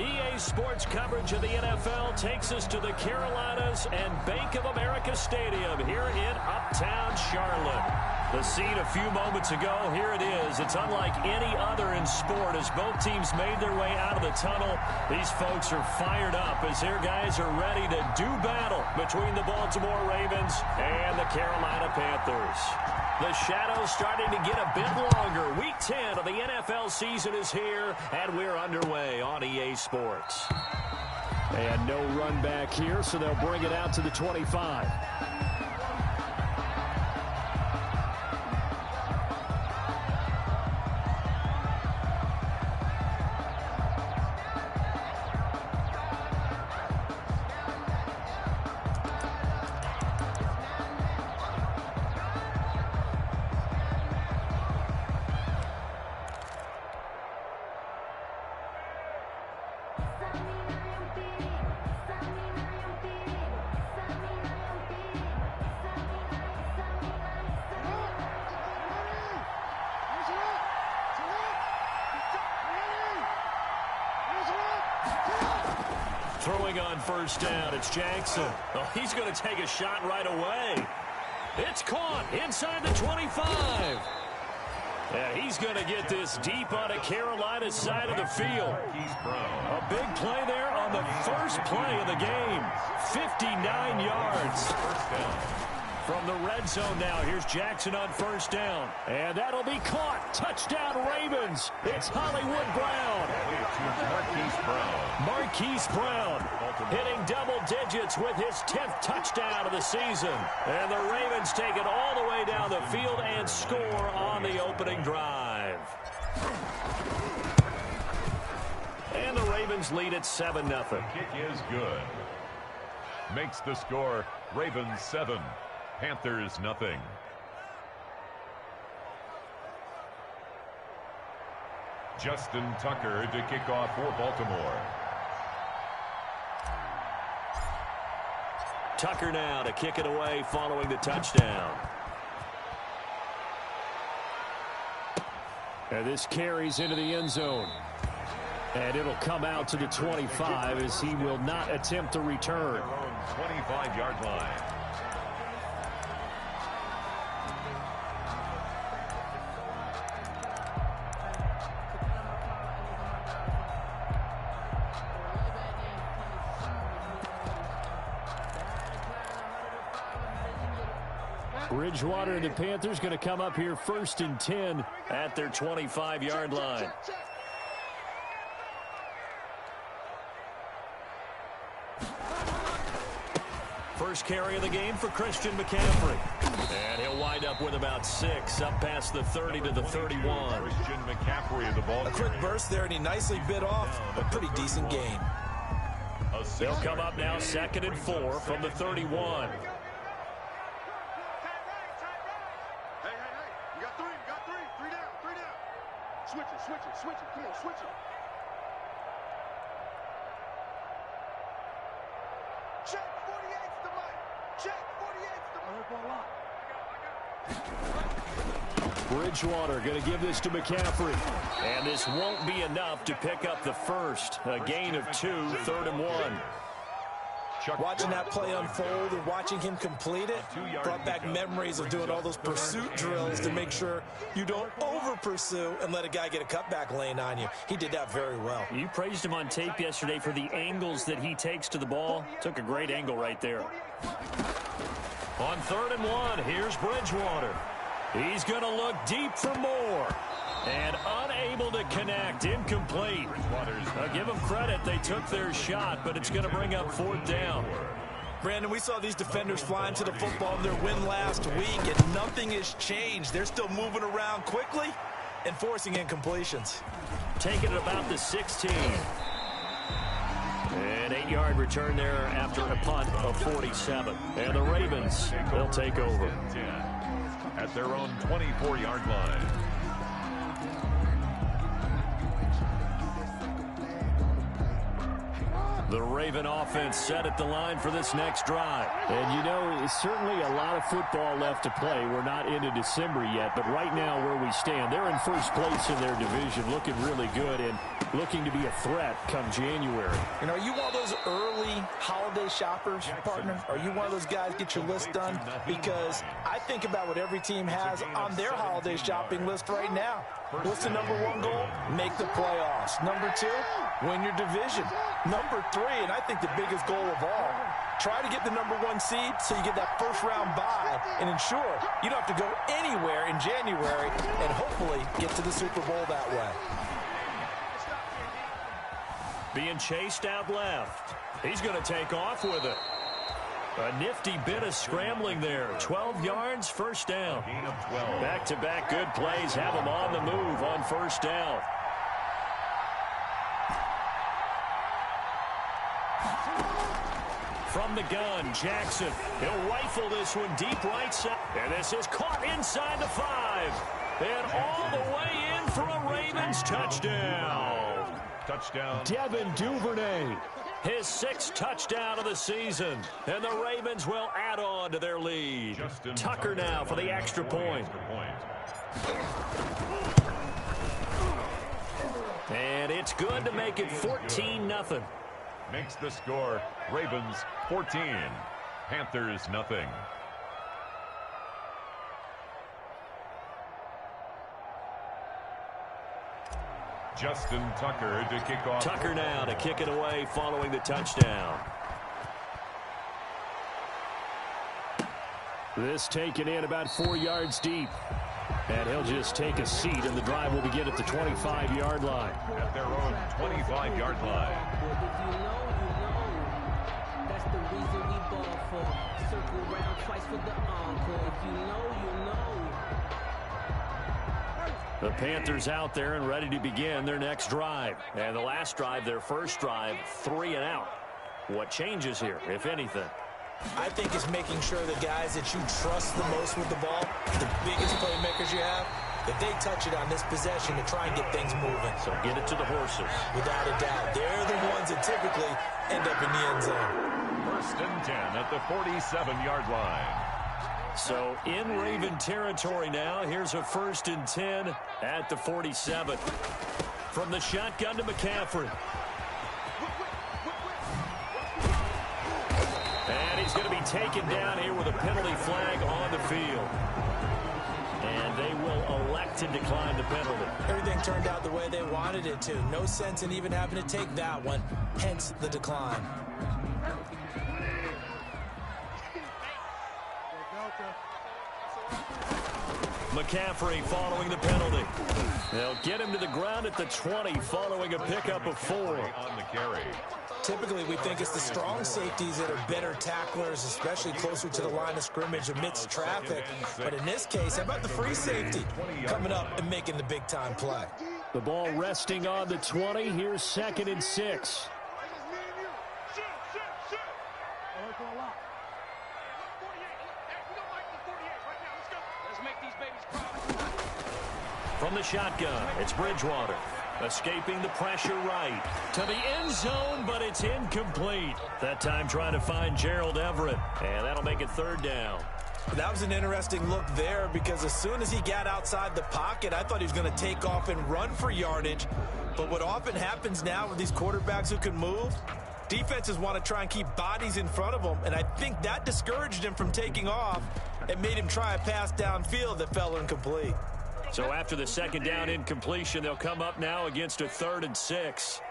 EA Sports coverage of the NFL takes us to the Carolinas and Bank of America Stadium here in Uptown Charlotte. The scene a few moments ago, here it is. It's unlike any other in sport as both teams made their way out of the tunnel. These folks are fired up as their guys are ready to do battle between the Baltimore Ravens and the Carolina Panthers. The shadow's starting to get a bit longer. Week 10 of the NFL season is here, and we're underway on EA Sports. And no run back here, so they'll bring it out to the 25. Throwing on first down, it's Jackson. Oh, he's going to take a shot right away. It's caught inside the 25. Yeah, he's going to get this deep on a Carolina's side of the field. A big play there on the first play of the game. 59 yards. From the red zone now, here's Jackson on first down. And that'll be caught. Touchdown Ravens. It's Hollywood Brown. Marquise Brown hitting double digits with his 10th touchdown of the season. And the Ravens take it all the way down the field and score on the opening drive. And the Ravens lead at 7-0. The kick is good. Makes the score Ravens 7. Panthers nothing. Justin Tucker to kick off for Baltimore. Tucker now to kick it away following the touchdown. And this carries into the end zone. And it'll come out to the 25 as he will not attempt to return. 25-yard line. Bridgewater and the Panthers going to come up here 1st and 10 at their 25-yard line. First carry of the game for Christian McCaffrey. And he'll wind up with about 6 up past the 30 to the 31. Christian McCaffrey of the ball. A quick burst there, and he nicely bit off a pretty decent gain. They'll come up now 2nd and 4 from the 31. Switch it, come on, switch it. Check 48's the mic. Check 48's the mic. Bridgewater going to give this to McCaffrey. And this won't be enough to pick up the first. A gain of 2, 3rd and 1. Watching that play unfold and watching him complete it brought back memories of doing all those pursuit drills to make sure you don't over-pursue and let a guy get a cutback lane on you. He did that very well. You praised him on tape yesterday for the angles that he takes to the ball. Took a great angle right there. On 3rd and 1, here's Bridgewater. He's going to look deep for more. And unable to connect, incomplete. Give them credit, they took their shot, but it's going to bring up 4th down. Brandon, we saw these defenders flying to the football in their win last week, and nothing has changed. They're still moving around quickly and forcing incompletions. Taking it about the 16. An 8-yard return there after a punt of 47. And the Ravens, they'll take over. At their own 24-yard line. The Raven offense set at the line for this next drive. And, you know, it's certainly a lot of football left to play. We're not into December yet, but right now where we stand, they're in first place in their division, looking really good and looking to be a threat come January. You know, are you one of those early holiday shoppers, partner? Are you one of those guys get your list done? Because I think about what every team has on their holiday shopping list right now. What's the #1 goal? Make the playoffs. #2, win your division. #3, and I think the biggest goal of all, try to get the #1 seed so you get that first-round bye and ensure you don't have to go anywhere in January and hopefully get to the Super Bowl that way. Being chased out left. He's going to take off with it. A nifty bit of scrambling there. 12 yards, first down. Back-to-back good plays have him on the move on first down. From the gun, Jackson. He'll rifle this one deep right side. And this is caught inside the 5. And all the way in for a Ravens touchdown. Touchdown. Devin Duvernay. His 6th touchdown of the season. And the Ravens will add on to their lead. Tucker now for the extra point. And it's good to make it 14-0. Makes the score Ravens 14, Panthers nothing. Justin Tucker to kick off. Tucker now to kick it away following the touchdown. This taken in about 4 yards deep. And he'll just take a seat, and the drive will begin at the 25-yard line. At their own 25-yard line. That's the reason we ball for. Circle around twice for the encore. If you know, you know. The Panthers out there and ready to begin their next drive. And the last drive, their first drive, 3 and out. What changes here, if anything? I think it's making sure the guys that you trust the most with the ball, the biggest playmakers you have, that they touch it on this possession to try and get things moving. So get it to the horses. Without a doubt. They're the ones that typically end up in the end zone. 1st and 10 at the 47-yard line. So in Raven territory now. Here's a 1st and 10 at the 47. From the shotgun to McCaffrey. And he's going to be taken down here with a penalty flag on the field. And they will elect to decline the penalty. Everything turned out the way they wanted it to. No sense in even having to take that one. Hence the decline. McCaffrey following the penalty. They'll get him to the ground at the 20 following a pickup of 4. On the carry. Typically, we think it's the strong safeties that are better tacklers, especially closer to the line of scrimmage amidst traffic. But in this case, how about the free safety coming up and making the big-time play? The ball resting on the 20. Here's 2nd and 6. From the shotgun, it's Bridgewater. Escaping the pressure right to the end zone, but it's incomplete. That time trying to find Gerald Everett, and that'll make it 3rd down. That was an interesting look there because as soon as he got outside the pocket, I thought he was going to take off and run for yardage. But what often happens now with these quarterbacks who can move, defenses want to try and keep bodies in front of them, and I think that discouraged him from taking off and made him try a pass downfield that fell incomplete. So after the 2nd down incompletion, they'll come up now against a 3rd and 6.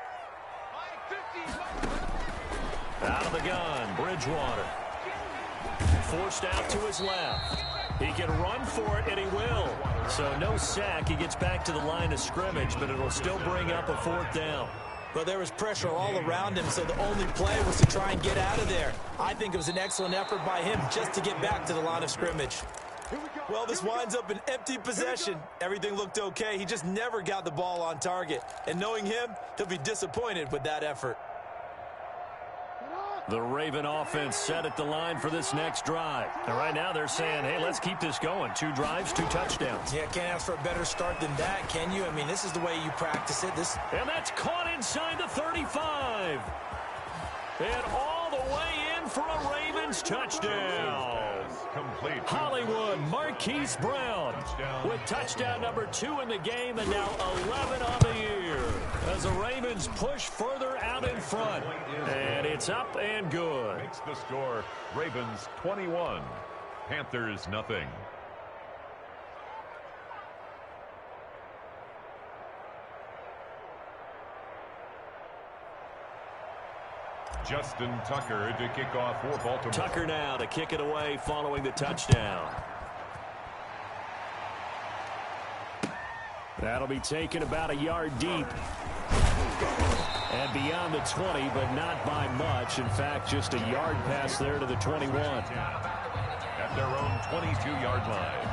Out of the gun, Bridgewater. Forced out to his left. He can run for it, and he will. So no sack. He gets back to the line of scrimmage, but it'll still bring up a 4th down. But there was pressure all around him, so the only play was to try and get out of there. I think it was an excellent effort by him just to get back to the line of scrimmage. Well, this winds up an empty possession. Everything looked okay. He just never got the ball on target. And knowing him, he'll be disappointed with that effort. The Raven offense set at the line for this next drive. And right now they're saying, hey, let's keep this going. 2 drives, 2 touchdowns. Yeah, can't ask for a better start than that, can you? I mean, this is the way you practice it. And that's caught inside the 35. And all the way in for a Ravens touchdown. Complete. Hollywood Marquise Brown with touchdown number 2 in the game and now 11 on the year. As the Ravens push further out in front. And it's up and good. Makes the score Ravens 21, Panthers nothing. Justin Tucker to kick off for Baltimore. Tucker now to kick it away following the touchdown. That'll be taken about a yard deep. And beyond the 20, but not by much. In fact, just a yard pass there to the 21. At their own 22-yard line.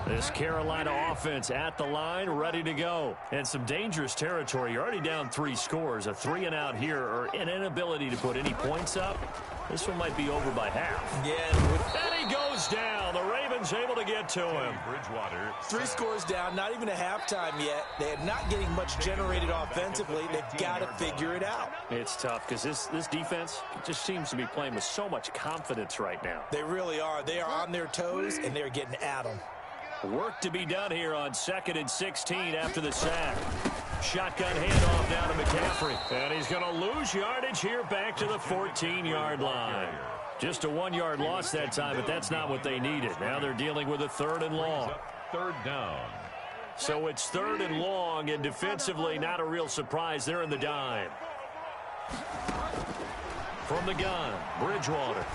This Carolina offense at the line, ready to go. And some dangerous territory. You're already down 3 scores. A 3-and-out here, or an inability to put any points up. This one might be over by half. Yeah. And he goes down. The Ravens able to get to him. Bridgewater. 3 scores down, not even a halftime yet. They're not getting much generated offensively. They've got to figure it out. It's tough because this defense just seems to be playing with so much confidence right now. They really are. They are on their toes, and they're getting at them. Work to be done here on 2nd and 16 after the sack. Shotgun handoff down to McCaffrey. And he's going to lose yardage here back to the 14-yard line. Just a 1-yard loss that time, but that's not what they needed. Now they're dealing with a 3rd and long. 3rd down. So it's 3rd and long, and defensively not a real surprise. They're in the dime. From the gun, Bridgewater.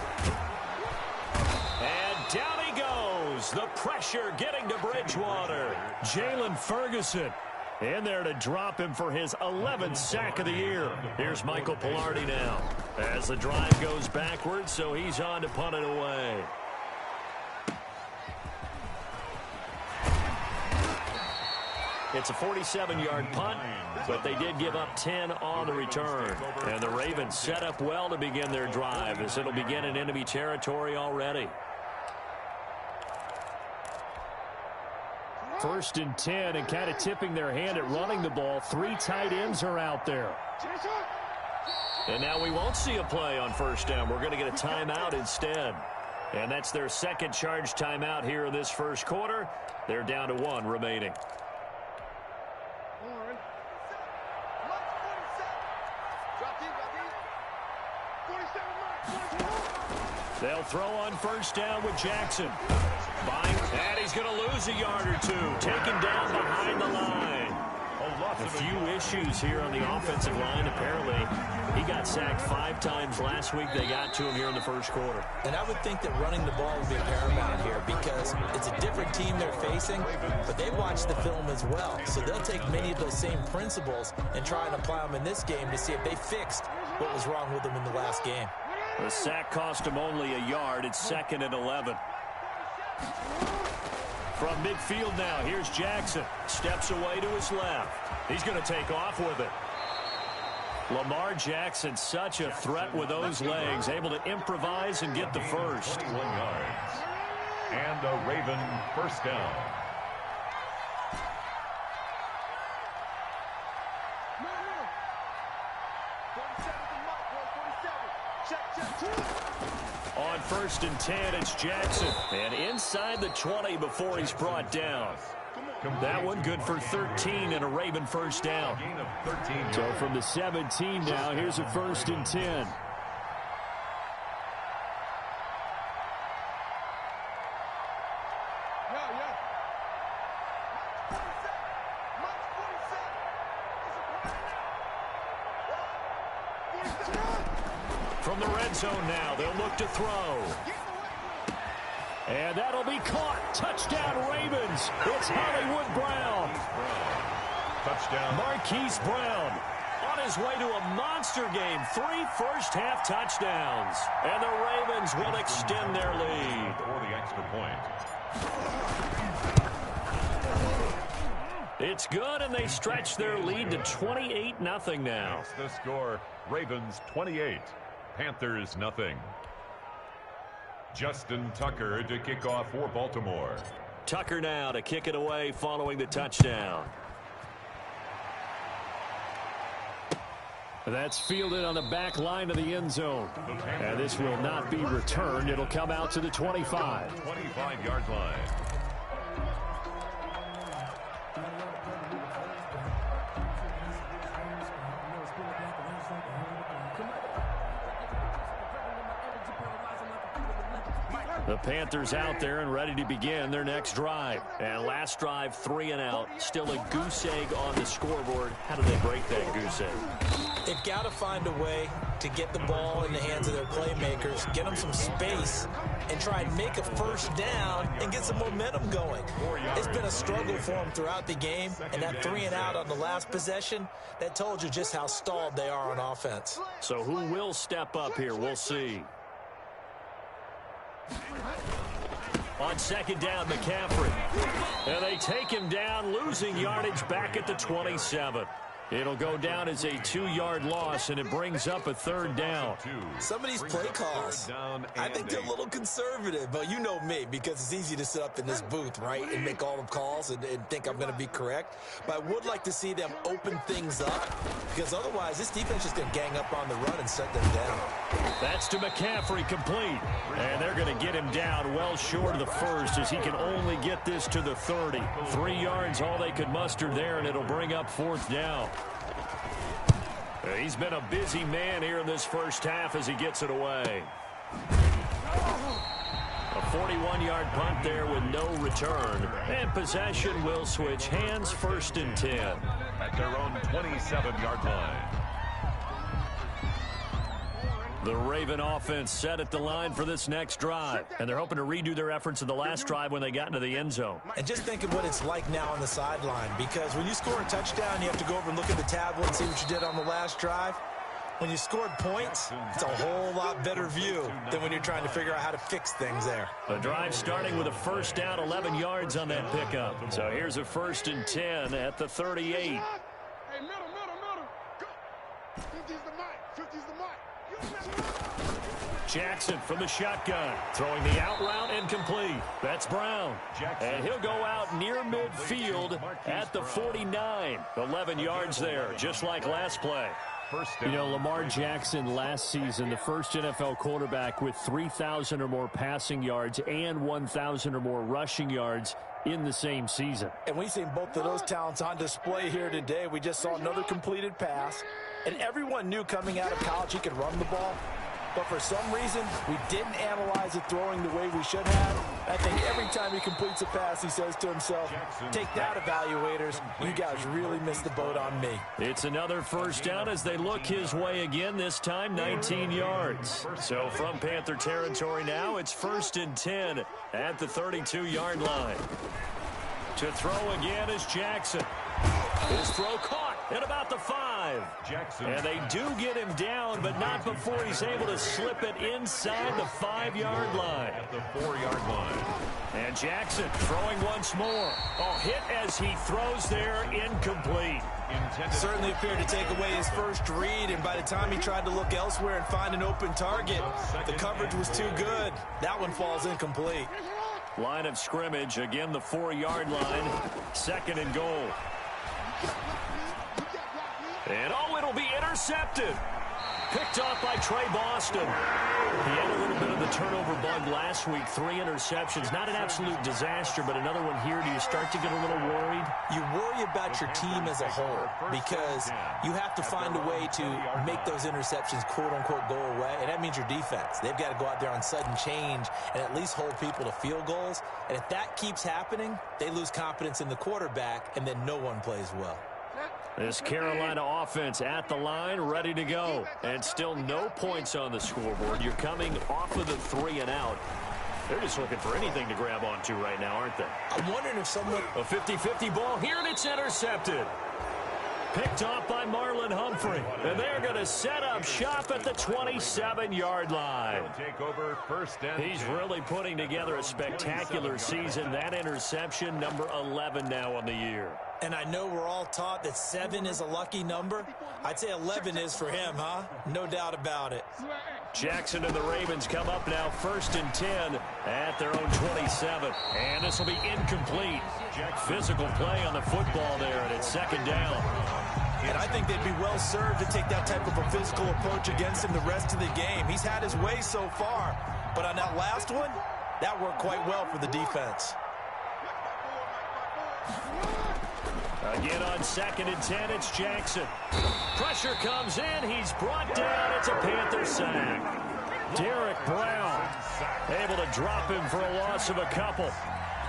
And down he goes. The pressure getting to Bridgewater. Jalen Ferguson in there to drop him for his 11th sack of the year. Here's Michael Pilardi now as the drive goes backwards, so he's on to punt it away. It's a 47-yard punt, but they did give up 10 on the return. And the Ravens set up well to begin their drive as it'll begin in enemy territory already. 1st and 10, and kind of tipping their hand at running the ball. 3 tight ends are out there. And now we won't see a play on 1st down. We're going to get a timeout instead. And that's their 2nd charge timeout here in this 1st quarter. They're down to 1 remaining. They'll throw on 1st down with Jackson. And he's going to lose a yard or 2. Taken down behind the line. A few issues here on the offensive line. Apparently, he got sacked 5 times last week. They got to him here in the 1st quarter. And I would think that running the ball would be paramount here because it's a different team they're facing, but they watch the film as well. So they'll take many of those same principles and try and apply them in this game to see if they fixed what was wrong with them in the last game. The sack cost him only a yard. It's 2nd and 11. From midfield now, here's Jackson. Steps away to his left. He's going to take off with it. Lamar Jackson, such a threat with those legs, able to improvise and get the first. 21 yards. And a Raven 1st down. On 1st and 10, it's Jackson. And inside the 20 before he's brought down. That one good for 13 and a Raven 1st down. So from the 17 now, here's a 1st and 10. From the red zone now, they'll look to throw. And that'll be caught. Touchdown, Ravens. It's Hollywood Brown. Touchdown. Marquise Brown on his way to a monster game. 3 first-half touchdowns. And the Ravens will extend their lead. For the extra point. It's good, and they stretch their lead to 28-0 now. Makes the score, Ravens 28, Panthers nothing. Justin Tucker to kick off for Baltimore. Tucker now to kick it away following the touchdown. That's fielded on the back line of the end zone. And this will not be returned. It'll come out to the 25. 25-yard line. The Panthers out there and ready to begin their next drive. And last drive, 3 and out. Still a goose egg on the scoreboard. How do they break that goose egg? They've got to find a way to get the ball in the hands of their playmakers, get them some space, and try and make a first down and get some momentum going. It's been a struggle for them throughout the game, and that 3 and out on the last possession, that told you just how stalled they are on offense. So who will step up here? We'll see. On second down, McCaffrey. And they take him down, losing yardage back at the 27. It'll go down as a 2-yard loss, and it brings up a third down. Some of these play calls, I think they're a little conservative, but you know me, because it's easy to sit up in this booth, right, and make all the calls and think I'm going to be correct. But I would like to see them open things up, because otherwise this defense is going to gang up on the run and set them down. That's to McCaffrey, complete. And they're going to get him down well short of the first, as he can only get this to the 30. 3 yards, all they could muster there, and it'll bring up fourth down. He's been a busy man here in this first half as he gets it away. A 41-yard punt there with no return. And possession will switch hands, 1st and 10. At their own 27-yard line. The Raven offense set at the line for this next drive. And they're hoping to redo their efforts in the last drive when they got into the end zone. And just think of what it's like now on the sideline, because when you score a touchdown, you have to go over and look at the tablet and see what you did on the last drive. When you scored points, it's a whole lot better view than when you're trying to figure out how to fix things there. The drive starting with a first down, 11 yards on that pickup. So here's a 1st and 10 at the 38. Hey, middle. Go. 50's the mic. 50's the mic. Jackson from the shotgun, throwing the out route and complete. That's Brown. And he'll go out near midfield at the 49. 11 yards there, just like last play. You know, Lamar Jackson last season, the first NFL quarterback with 3,000 or more passing yards and 1,000 or more rushing yards in the same season. And we've seen both of those talents on display here today. We just saw another completed pass. And everyone knew coming out of college he could run the ball. But for some reason, we didn't analyze it throwing the way we should have. I think every time he completes a pass, he says to himself, take that, evaluators. You guys really missed the boat on me. It's another first down as they look his way again, this time 19 yards. So from Panther territory now, it's 1st and 10 at the 32-yard line. To throw again is Jackson. His throw caught at about the 5. Jackson. And they do get him down, but not before he's able to slip it inside the 5-yard line. At the 4-yard line. And Jackson throwing once more. Oh, hit as he throws there, incomplete. Certainly appeared to take away his first read, and by the time he tried to look elsewhere and find an open target, the coverage was too good. That one falls incomplete. Line of scrimmage, again the 4-yard line, 2nd and goal. And oh, it'll be intercepted. Picked off by Trey Boston. He had a little bit of the turnover bug last week. 3 interceptions. Not an absolute disaster, but another one here. Do you start to get a little worried? You worry about your team as a whole because you have to find a way to make those interceptions, quote-unquote, go away, and that means your defense. They've got to go out there on sudden change and at least hold people to field goals. And if that keeps happening, they lose confidence in the quarterback, and then no one plays well. This Carolina offense at the line, ready to go. And still no points on the scoreboard. You're coming off of the 3 and out. They're just looking for anything to grab onto right now, aren't they? I'm wondering if someone... A 50-50 ball here, and it's intercepted. picked off by Marlon Humphrey. And they're going to set up shop at the 27-yard line. Take over first and He's really putting together a spectacular season. That interception, number 11 now on the year. And I know we're all taught that 7 is a lucky number. I'd say 11 is for him, huh? No doubt about it. Jackson and the Ravens come up now 1st and 10 at their own 27. And this will be incomplete. Physical play on the football there, and it's 2nd down. And I think they'd be well served to take that type of a physical approach against him the rest of the game. He's had his way so far. But on that last one, that worked quite well for the defense. Again on 2nd and 10, it's Jackson. Pressure comes in. He's brought down. It's a Panther sack. Derek Brown able to drop him for a loss of a couple.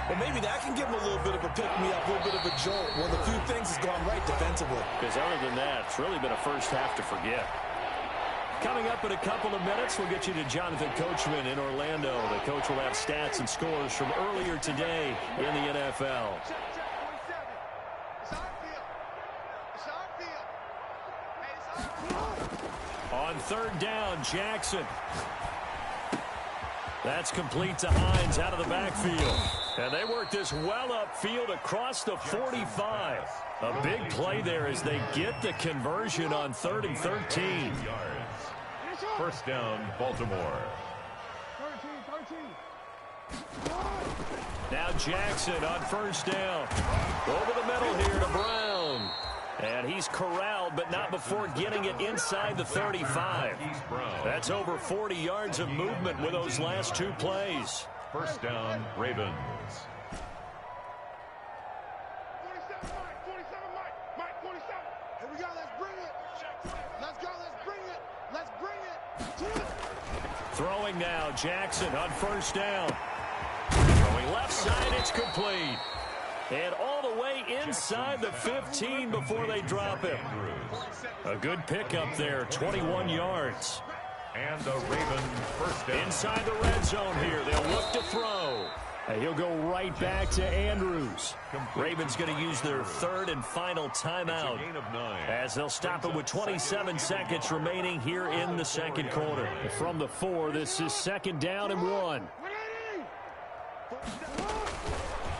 Well, maybe that can give him a little bit of a pick-me-up, a little bit of a jolt. One of the few things has gone right defensively. Because other than that, it's really been a first half to forget. Coming up in a couple of minutes, we'll get you to Jonathan Coachman in Orlando. The coach will have stats and scores from earlier today in the NFL. On 3rd down, Jackson. That's complete to Hines out of the backfield. And they work this well upfield across the 45. A big play there as they get the conversion on 3rd and 13. First down, Baltimore. Now Jackson on 1st down. Over the middle here to Brown. And he's corralled, but not before getting it inside the 35. That's over 40 yards of movement with those last 2 plays. First down, Ravens. 47, Mike, 47. Here we go, let's bring it. Let's go, let's bring it. Let's bring it. Throwing now, Jackson on 1st down. Throwing left side, it's complete. And all the way inside the 15 before they drop him. A good pickup there, 21 yards. And the Ravens first down. Inside the red zone here, they'll look to throw. And he'll go right back to Andrews. Ravens going to use their 3rd and final timeout as they'll stop it with 27 seconds remaining here in the 2nd quarter. From the 4, this is 2nd down and 1.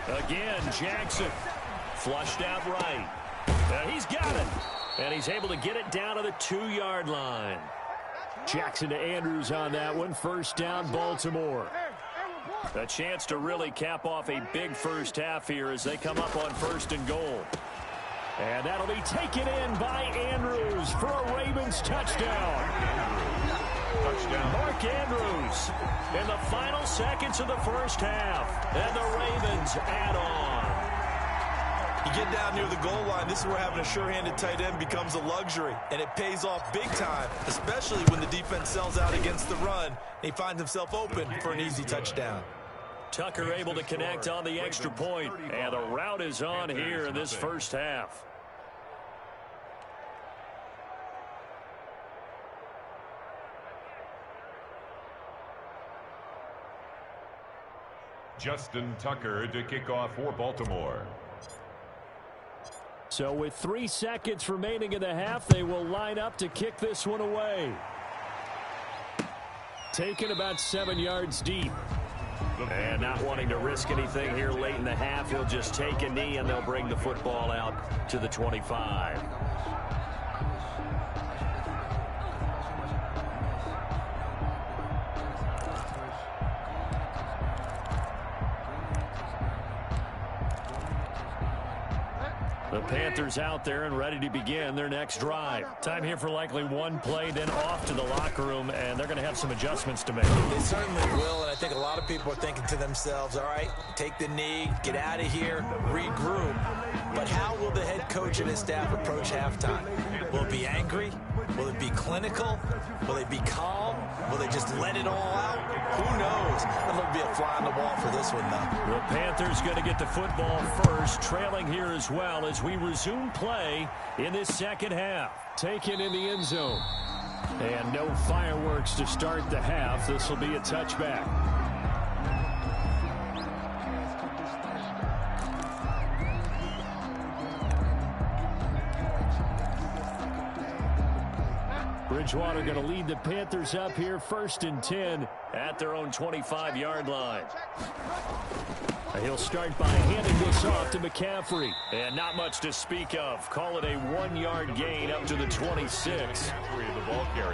Again, Jackson flushed out right. He's got it. And he's able to get it down to the 2-yard line. Jackson to Andrews on that one. 1st down, Baltimore. A chance to really cap off a big first half here as they come up on 1st and goal. And that'll be taken in by Andrews for a Ravens touchdown. Mark Andrews in the final seconds of the first half. And the Ravens add on. You get down near the goal line, this is where having a sure-handed tight end becomes a luxury. And it pays off big time, especially when the defense sells out against the run. And he finds himself open for an easy touchdown. Tucker able to connect on the extra point. And the route is on here in this first half. Justin Tucker to kick off for Baltimore. So with 3 seconds remaining in the half, they will line up to kick this one away. Taken about 7 yards deep. And not wanting to risk anything here late in the half, he'll just take a knee and they'll bring the football out to the 25. The Panthers out there and ready to begin their next drive. Time here for likely one play, then off to the locker room, and they're going to have some adjustments to make. They certainly will, and I think a lot of people are thinking to themselves, all right, take the knee, get out of here, regroup. But how will the head coach and his staff approach halftime? Will it be angry? Will it be clinical? Will they be calm? Will they just let it all out? Who knows? It'll be a fly on the wall for this one, though. The Panthers going to get the football first, trailing here as well as we resume play in this second half. Taken in the end zone. And no fireworks to start the half. This will be a touchback. Bridgewater going to lead the Panthers up here, 1st and 10 at their own 25-yard line. He'll start by handing this off to McCaffrey. And not much to speak of. Call it a 1-yard gain up to the 26.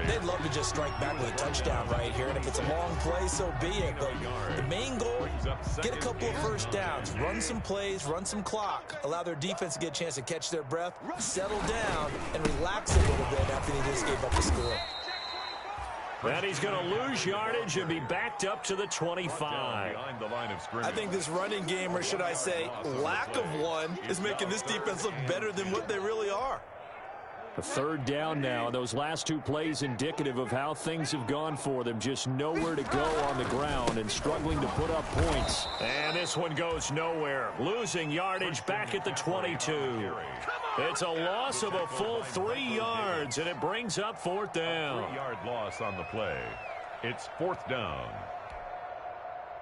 They'd love to just strike back with a touchdown right here. And if it's a long play, so be it. But the main goal, get a couple of first downs. Run some plays, run some clock. Allow their defense to get a chance to catch their breath, settle down, and relax a little bit after they just gave up the score. And he's going to lose yardage and be backed up to the 25. I think this running game, or should I say lack of one, is making this defense look better than what they really are. A 3rd down now. Those last 2 plays indicative of how things have gone for them. Just nowhere to go on the ground and struggling to put up points. And this one goes nowhere. Losing yardage back at the 22. It's a loss of a full 3 yards, and it brings up 4th down. 3-yard loss on the play. It's 4th down.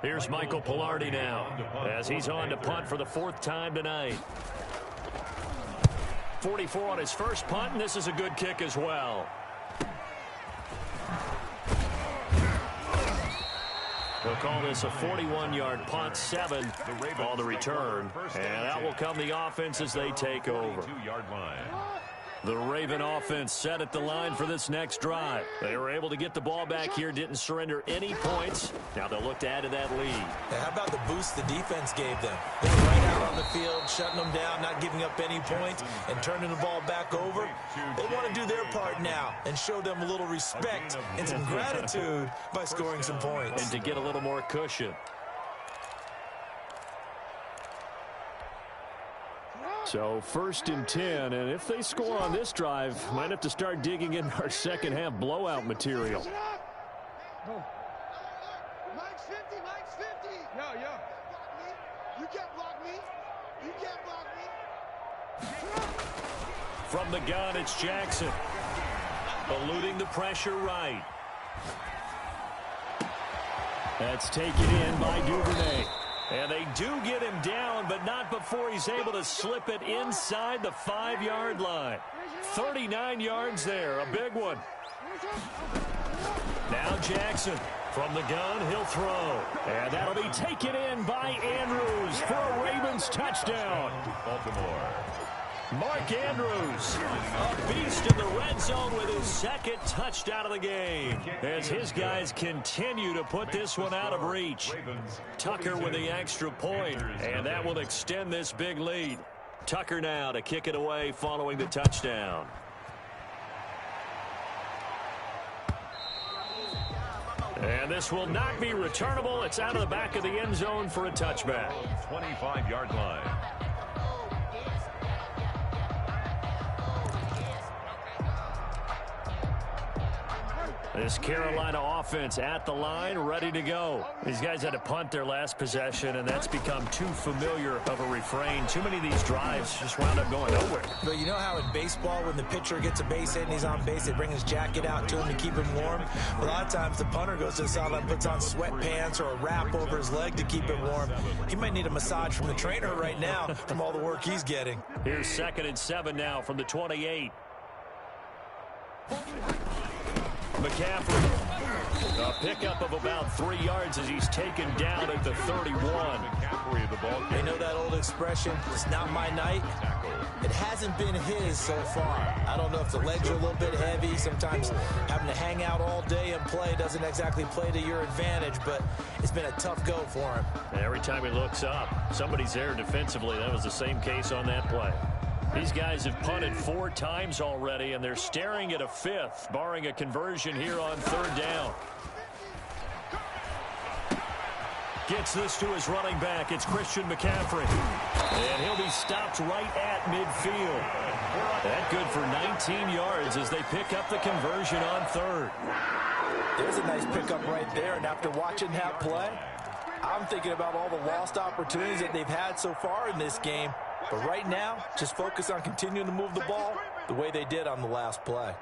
Here's Michael Pilardi now as he's on to punt for the 4th time tonight. 44 on his first punt, and this is a good kick as well. We'll call this a 41-yard punt, 7 on the return. And out will come the offense as they take over. 2-yard line. The Raven offense set at the line for this next drive. They were able to get the ball back here, didn't surrender any points. Now they'll look to add to that lead. Now, how about the boost the defense gave them? They were right out on the field, shutting them down, not giving up any points, and turning the ball back over. They want to do their part now and show them a little respect and some gratitude by scoring some points. And to get a little more cushion. So 1st and 10, and if they score on this drive, might have to start digging in our second half blowout material. Mike's 50, Mike's 50. Yo. You can't block me. You can't block me. From the gun, it's Jackson. Eluding the pressure right. That's taken in by Duvernay. And they do get him down, but not before he's able to slip it inside the 5-yard line. 39 yards there, a big one. Now Jackson from the gun, he'll throw. And that'll be taken in by Andrews for a Ravens touchdown. Baltimore. Mark Andrews, a beast in the red zone with his 2nd touchdown of the game. As his guys continue to put this one out of reach. Tucker with the extra point, and that will extend this big lead. Tucker now to kick it away following the touchdown. And this will not be returnable. It's out of the back of the end zone for a touchback. 25-yard line. This Carolina offense at the line, ready to go. These guys had to punt their last possession, and that's become too familiar of a refrain. Too many of these drives just wound up going nowhere. But you know how in baseball, when the pitcher gets a base hit and he's on base, they bring his jacket out to him to keep him warm? A lot of times the punter goes to the sideline, puts on sweatpants or a wrap over his leg to keep him warm. He might need a massage from the trainer right now from all the work he's getting. Here's 2nd and 7 now from the 28. McCaffrey, a pickup of about 3 yards as he's taken down at the 31. They know that old expression, it's not my night. It hasn't been his so far. I don't know if the legs are a little bit heavy. Sometimes having to hang out all day and play doesn't exactly play to your advantage, but it's been a tough go for him. Every time he looks up, somebody's there defensively. That was the same case on that play. These guys have punted 4 times already, and they're staring at a 5th, barring a conversion here on 3rd down. Gets this to his running back. It's Christian McCaffrey. And he'll be stopped right at midfield. That good for 19 yards as they pick up the conversion on 3rd. There's a nice pickup right there, and after watching that play, I'm thinking about all the lost opportunities that they've had so far in this game. But right now, just focus on continuing to move the ball the way they did on the last play.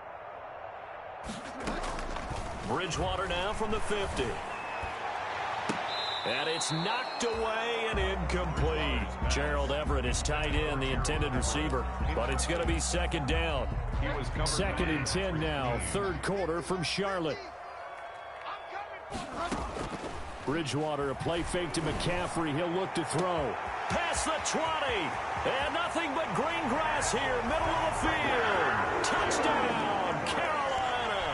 Bridgewater now from the 50. And it's knocked away and incomplete. Gerald Everett is tied in, the intended receiver, but it's going to be 2nd down. He was covered. 2nd and 10 now. 3rd quarter from Charlotte. Bridgewater, a play fake to McCaffrey. He'll look to throw. Past the 20. And nothing but green grass here. Middle of the field. Touchdown, Carolina.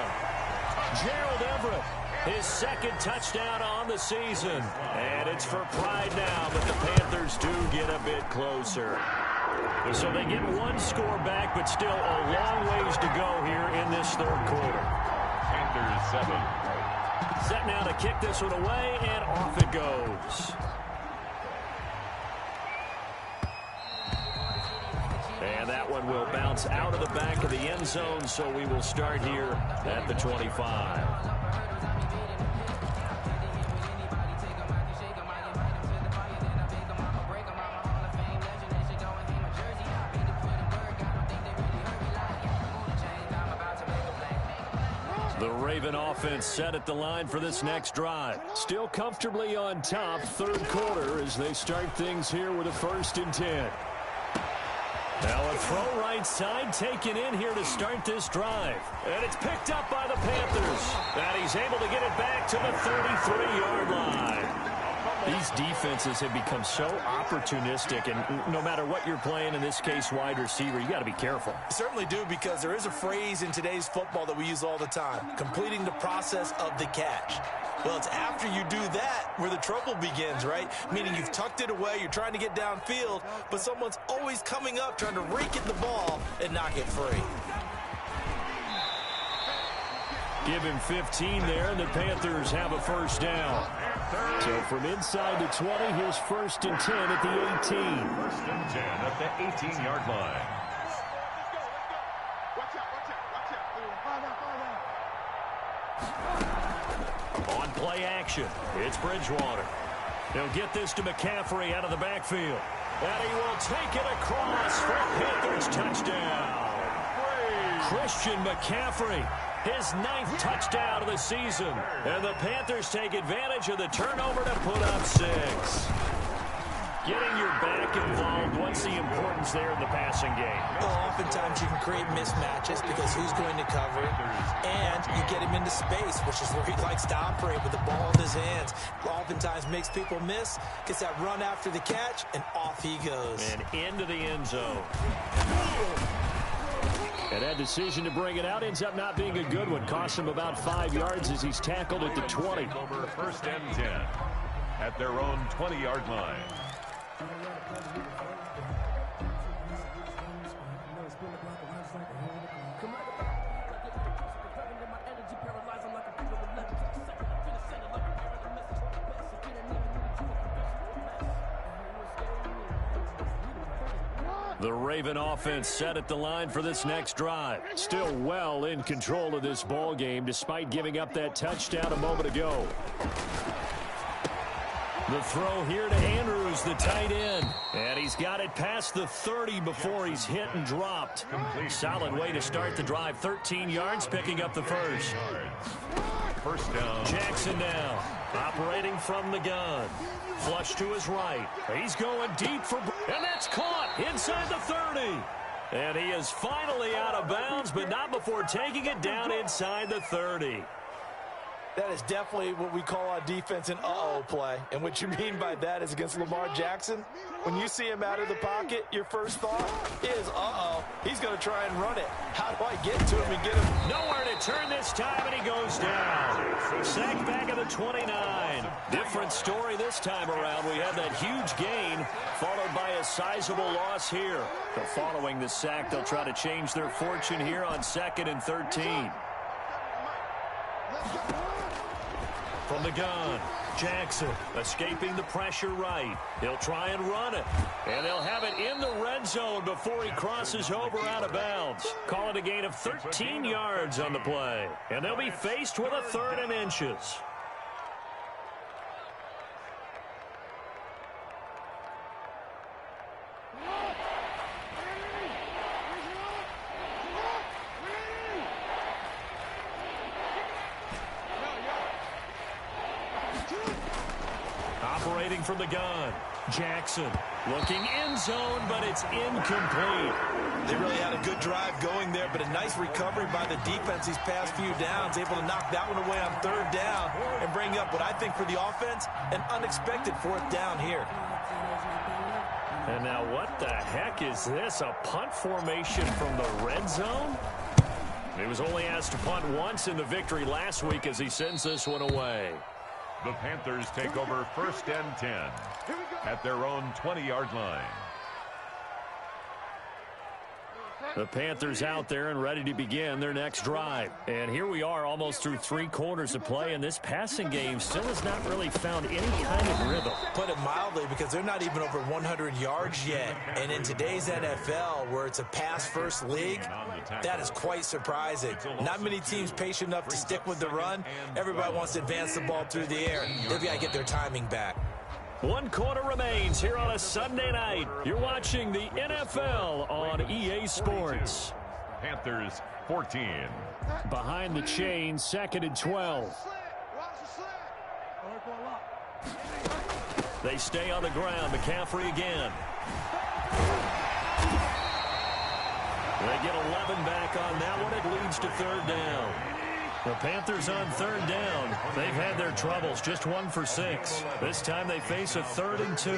Gerald Everett, his 2nd touchdown on the season. And it's for pride now, but the Panthers do get a bit closer. So they get 1 score back, but still a long ways to go here in this 3rd quarter. Panthers 7. Set now to kick this one away, and off it goes. And that one will bounce out of the back of the end zone, so we will start here at the 25. The Raven offense set at the line for this next drive. Still comfortably on top, 3rd quarter as they start things here with a 1st and 10. Now a throw right side taken in here to start this drive. And it's picked up by the Panthers. And he's able to get it back to the 33-yard line. These defenses have become so opportunistic, and no matter what you're playing, in this case wide receiver, you got to be careful. Certainly do, because there is a phrase in today's football that we use all the time: completing the process of the catch. Well, it's after you do that where the trouble begins, right? Meaning you've tucked it away, you're trying to get downfield, but someone's always coming up trying to rake at the ball and knock it free. Give him 15 there, and the Panthers have a 1st down. So from inside the 20, here's 1st and 10 at the 18. 1st and 10 at the 18-yard line. On play action, it's Bridgewater. He'll get this to McCaffrey out of the backfield. And he will take it across for a Panthers touchdown. Christian McCaffrey, his 9th touchdown of the season. And the Panthers take advantage of the turnover to put up 6. Getting your back involved, what's the importance there in the passing game? Well, oftentimes you can create mismatches because who's going to cover it, and you get him into space, which is where he likes to operate with the ball in his hands. Oftentimes makes people miss, gets that run after the catch, and off he goes. And into the end zone. And that decision to bring it out ends up not being a good one. Costs him about 5 yards as he's tackled at the 20. Over 1st and 10 at their own 20-yard line. The Raven offense set at the line for this next drive. Still well in control of this ball game despite giving up that touchdown a moment ago. The throw here to Andrews, the tight end. And he's got it past the 30 before he's hit and dropped. Solid way to start the drive. 13 yards, picking up the 1st. 1st down. Jackson now, operating from the gun. Flush to his right. He's going deep for... And that's caught inside the 30. And he is finally out of bounds, but not before taking it down inside the 30. That is definitely what we call on defense an uh-oh play. And what you mean by that is against Lamar Jackson, when you see him out of the pocket, your first thought is, uh-oh, he's going to try and run it. How do I get to him and get him? Nowhere to turn this time, and he goes down. Sacked back at the 29. Different story this time around. We had that huge gain, followed by a sizable loss here. But following the sack, they'll try to change their fortune here on 2nd and 13. From the gun, Jackson escaping the pressure right. He'll try and run it. And they'll have it in the red zone before he crosses over out of bounds. Call it a gain of 13 yards on the play. And they'll be faced with a 3rd and inches. Operating from the gun, Jackson looking end zone, but it's incomplete. They really had a good drive going there, but a nice recovery by the defense these past few downs, able to knock that one away on third down and bring up what I think for the offense, an unexpected fourth down here. And now what the heck is this? A punt formation from the red zone? He was only asked to punt once in the victory last week as he sends this one away. The Panthers take over 1st and 10 at their own 20-yard line. The Panthers out there and ready to begin their next drive. And here we are almost through 3 quarters of play, and this passing game still has not really found any kind of rhythm. Put it mildly, because they're not even over 100 yards yet. And in today's NFL, where it's a pass-first league, that is quite surprising. Not many teams patient enough to stick with the run. Everybody wants to advance the ball through the air. They've got to get their timing back. 1 quarter remains here on a Sunday night. You're watching the NFL on EA Sports. Panthers 14. Behind the chain, 2nd and 12. They stay on the ground. McCaffrey again. They get 11 back on that one. It leads to 3rd down. The Panthers on 3rd down. They've had their troubles, just 1 for 6. This time they face a 3rd and 2.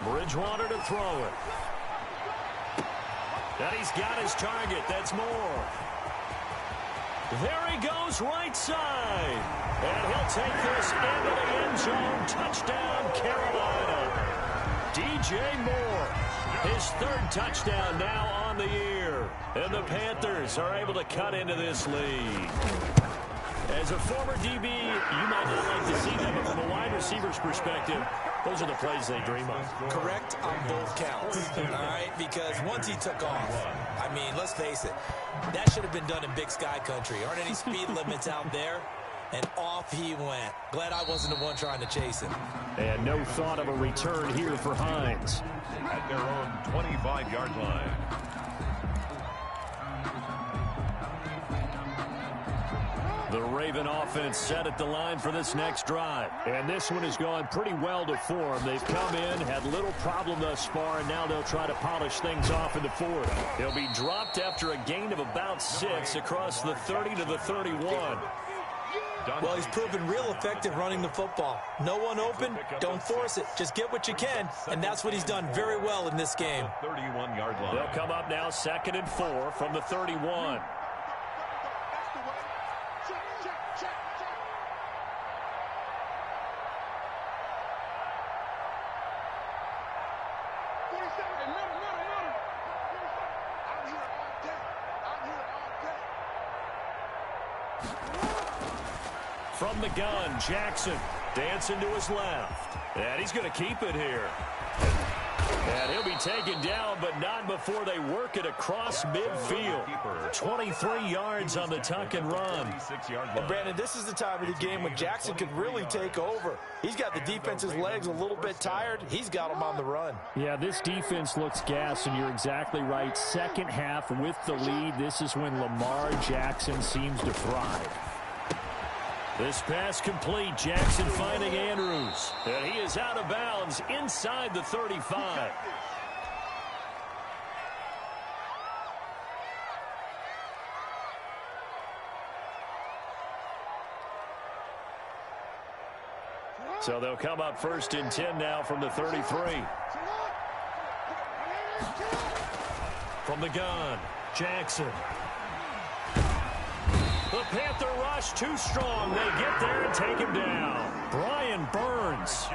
Bridgewater to throw it. And he's got his target. That's Moore. There he goes, right side. And he'll take this into the end zone. Touchdown, Carolina. DJ Moore, his 3rd touchdown now on the year. And the Panthers are able to cut into this lead. As a former DB, you might not like to see them, but from a wide receiver's perspective, those are the plays they dream of. Correct on both counts, all right? Because once he took off, I mean, let's face it, that should have been done in Big Sky Country. Aren't any speed limits out there? And off he went. Glad I wasn't the one trying to chase him. And no thought of a return here for Hines. At their own 25-yard line. The Raven offense set at the line for this next drive. And this one has gone pretty well to form. They've come in, had little problem thus far, and now they'll try to polish things off in the 4th. He'll be dropped after a gain of about 6 across the 30 to the 31. Well, he's proven real effective running the football. No one open, don't force it. Just get what you can, and that's what he's done very well in this game. 31-yard line. They'll come up now 2nd and 4 from the 31. From the gun, Jackson dancing to his left. And he's going to keep it here. And he'll be taken down, but not before they work it across midfield. 23 yards on the tuck and run. And Brandon, this is the time of the game when Jackson could really take over. He's got the defense's legs a little bit tired. He's got them on the run. Yeah, this defense looks gassed, and you're exactly right. Second half with the lead, this is when Lamar Jackson seems to thrive. This pass complete. Jackson finding Andrews. And he is out of bounds inside the 35. So they'll come up 1st and 10 now from the 33. From the gun, Jackson. The Panther rush too strong. They get there and take him down. Brian Burns.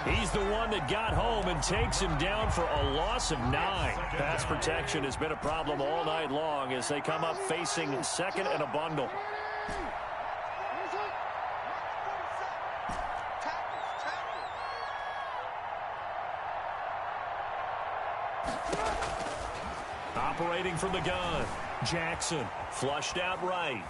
He's the one that got home and takes him down for a loss of 9. Pass protection has been a problem all night long as they come up facing 2nd and a bundle. Operating from the gun. Jackson flushed out right.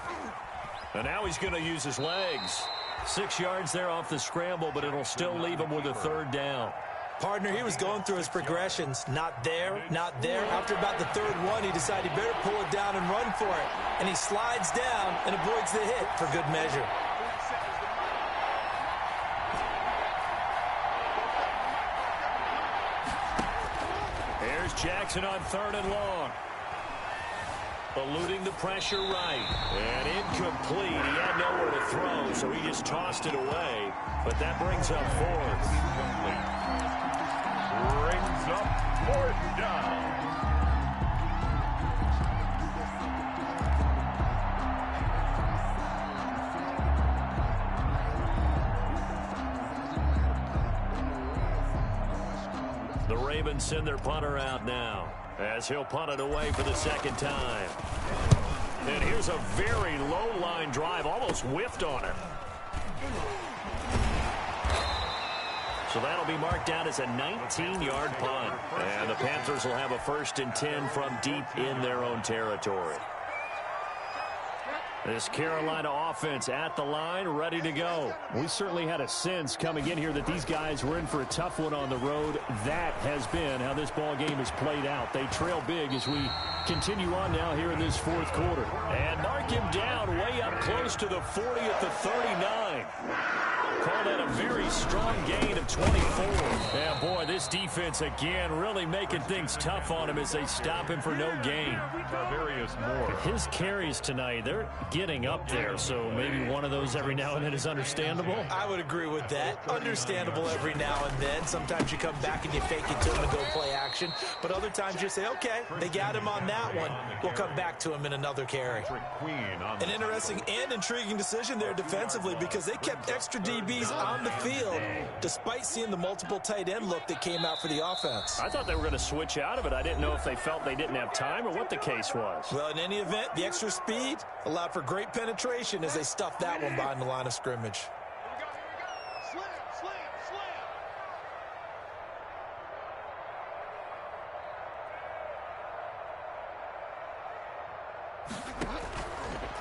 And now he's going to use his legs. 6 yards there off the scramble, but it'll still leave him with a third down. Partner, he was going through his progressions. Not there, not there. After about the third one, he decided he better pull it down and run for it. And he slides down and avoids the hit for good measure. Here's Jackson on 3rd and long. Eluding the pressure right. And incomplete. He had nowhere to throw, so he just tossed it away. But that brings up 4th. Brings up 4th down. The Ravens send their punter out now as he'll punt it away for the second time. And here's a very low line drive, almost whiffed on it. So that'll be marked down as a 19-yard punt. And the Panthers will have a 1st and 10 from deep in their own territory. This Carolina offense at the line, ready to go. We certainly had a sense coming in here that these guys were in for a tough one on the road. That has been how this ball game has played out. They trail big as we continue on now here in this 4th quarter. And mark him down way up close to the 40 at the 39. Call that a very strong gain of 24. Yeah, boy, this defense again really making things tough on him as they stop him for no gain. His carries tonight, they're getting up there, so maybe one of those every now and then is understandable. I would agree with that. Understandable every now and then. Sometimes you come back and you fake it to him and go play action. But other times you say, okay, they got him on that one. We'll come back to him in another carry. An interesting and intriguing decision there defensively because they kept extra DBs on the field despite seeing the multiple tight end look that came out for the offense. I thought they were going to switch out of it. I didn't know if they felt they didn't have time or what the case was. Well, in any event, the extra speed allowed for great penetration as they stuffed that one behind the line of scrimmage.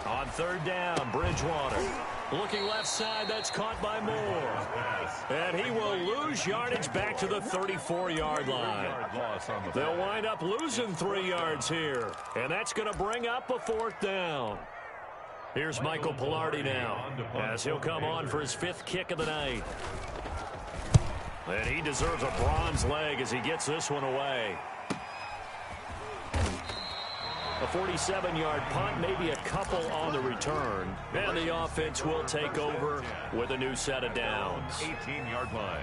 On 3rd down, Bridgewater. Looking left side, that's caught by Moore. And he will lose yardage back to the 34-yard line. They'll wind up losing 3 yards here. And that's going to bring up a 4th down. Here's Michael Pilardi now as he'll come on for his 5th kick of the night. And he deserves a bronze leg as he gets this one away. A 47-yard punt, maybe a couple on the return. And the offense will take over with a new set of downs. 18-yard line.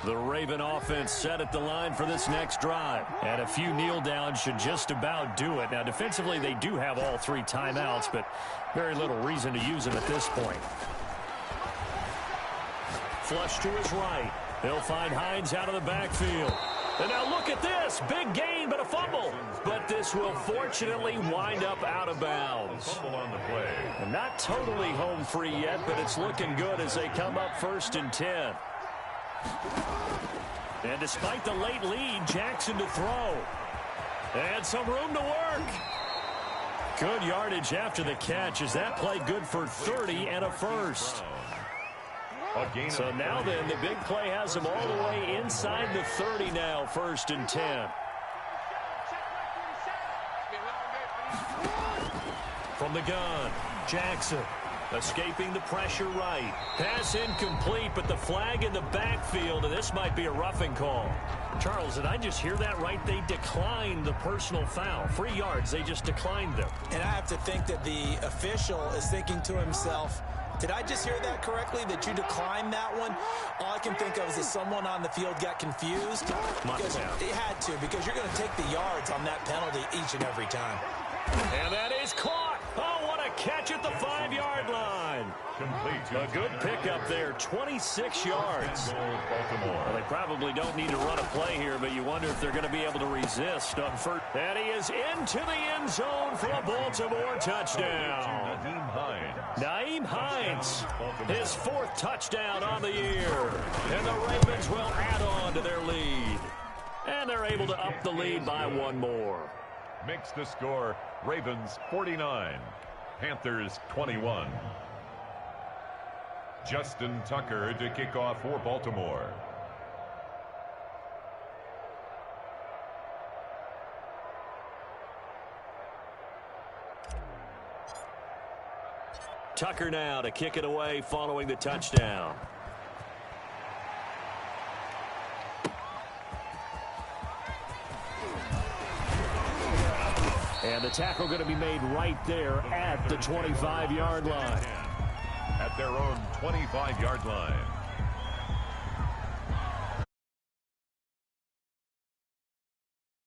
The Raven offense set at the line for this next drive. And a few kneel downs should just about do it. Now, defensively, they do have all 3 timeouts, but very little reason to use them at this point. Flush to his right. He'll find Hines out of the backfield. And now look at this. Big gain, but a fumble. But this will fortunately wind up out of bounds. Fumble on the play. And not totally home free yet, but it's looking good as they come up 1st and 10. And despite the late lead, Jackson to throw. And some room to work. Good yardage after the catch as that play good for 30 and a 1st. So now then, the big play has him all the way inside the 30 now, 1st and 10. From the gun, Jackson escaping the pressure right. Pass incomplete, but the flag in the backfield, and this might be a roughing call. Charles, did I just hear that right? They declined the personal foul. 3 yards, they just declined them. And I have to think that the official is thinking to himself, did I just hear that correctly, that you declined that one? All I can think of is that someone on the field got confused. Because it had to, because you're going to take the yards on that penalty each and every time. And that is caught. Oh, what a catch at the 5-yard line. A good pickup there, 26 yards. Well, they probably don't need to run a play here, but you wonder if they're going to be able to resist on 1st. And he is into the end zone for a Baltimore touchdown. Nyheim Hines, his 4th touchdown on the year. And the Ravens will add on to their lead. And they're able to up the lead by 1 more. Makes the score Ravens 49, Panthers 21. Justin Tucker to kick off for Baltimore. Tucker now to kick it away following the touchdown. And the tackle going to be made right there at the 25-yard line. At their own 25-yard line.